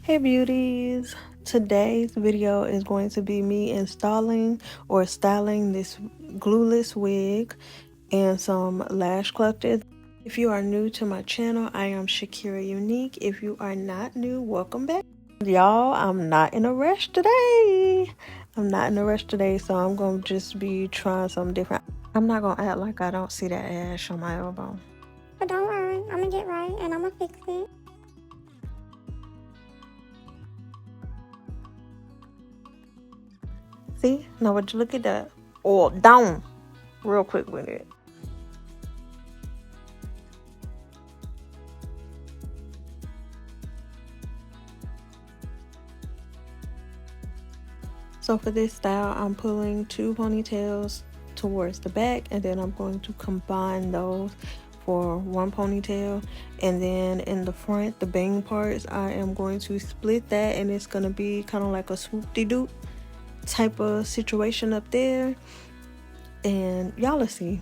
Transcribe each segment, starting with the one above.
Hey beauties, today's video is going to be me installing or styling this glueless wig and some lash clusters. If you are new to my channel, I am Shakira Unique. If you are not new, welcome back. Y'all, I'm not in a rush today. So I'm going to just be trying something different. I'm not going to act like I don't see that ash on my elbow. But don't worry, I'm gonna get right and I'm gonna fix it. See? Now would you look at that? Oh, down real quick with it. So for this style, I'm pulling two ponytails towards the back, and then I'm going to combine those for one ponytail. And then in the front, the bang parts, I am going to split that, and it's going to be kind of like a swoop-de-doop type of situation up there. And y'all will see.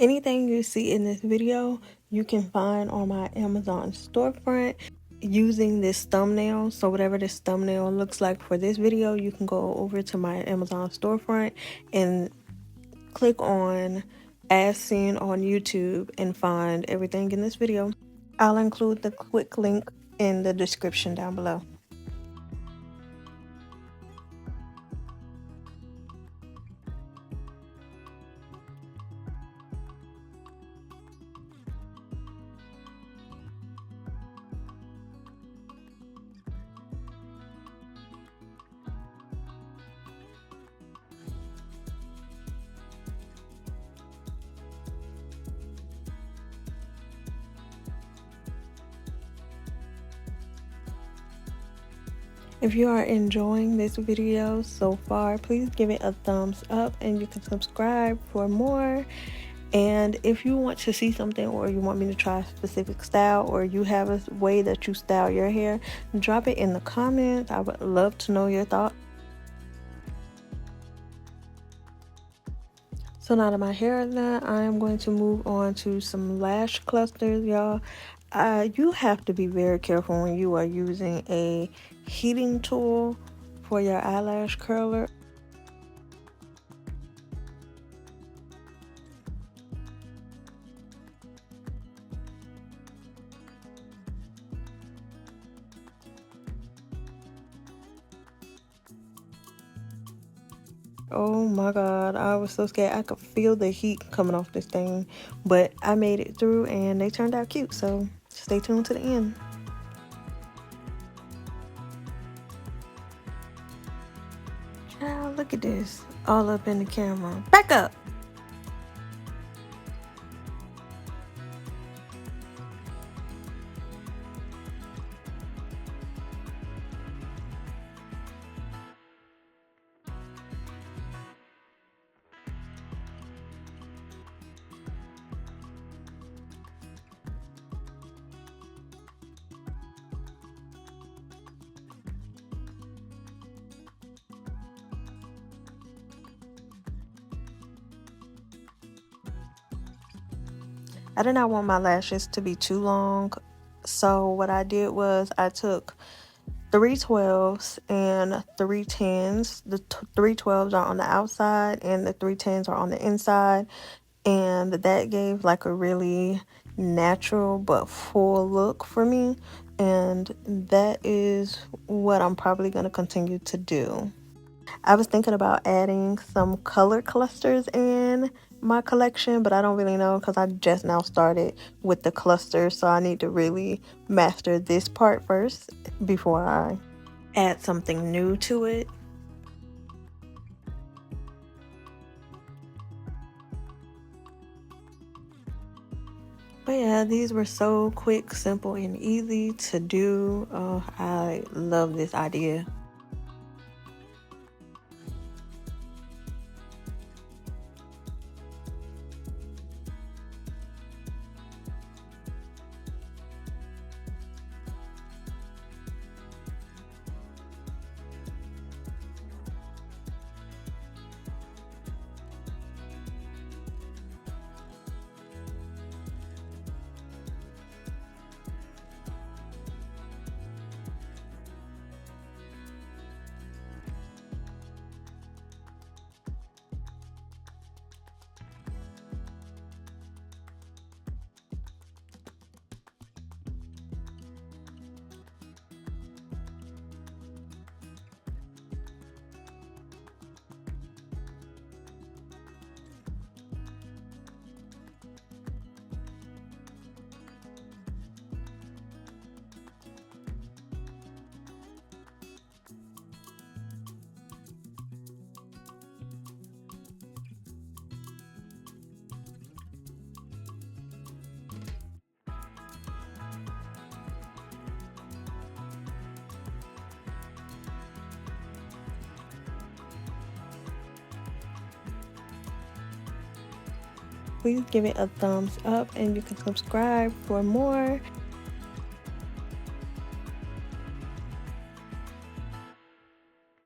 Anything you see in this video, you can find on my Amazon storefront using this thumbnail. So whatever this thumbnail looks like for this video, you can go over to my Amazon storefront and click on as seen on YouTube and find everything in this video. I'll include the quick link in the description down below. If you are enjoying this video so far, please give it a thumbs up and you can subscribe for more. And if you want to see something, or you want me to try a specific style, or you have a way that you style your hair, drop it in the comments. I would love to know your thoughts. So now that my hair is done, I am going to move on to some lash clusters, y'all. You have to be very careful when you are using a heating tool for your eyelash curler. Oh my god, I was so scared. I could feel the heat coming off this thing, but I made it through and they turned out cute, so stay tuned to the end. Child, look at this, all up in the camera. Back up! I did not want my lashes to be too long, so what I did was I took 312s and 310s. The 312s are on the outside and the 310s are on the inside, and that gave like a really natural but full look for me, and that is what I'm probably going to continue to do. I was thinking about adding some color clusters in my collection, but I don't really know because I just now started with the clusters, so I need to really master this part first before I add something new to it. But yeah, these were so quick, simple, and easy to do. I love this idea. Please give it a thumbs up and you can subscribe for more.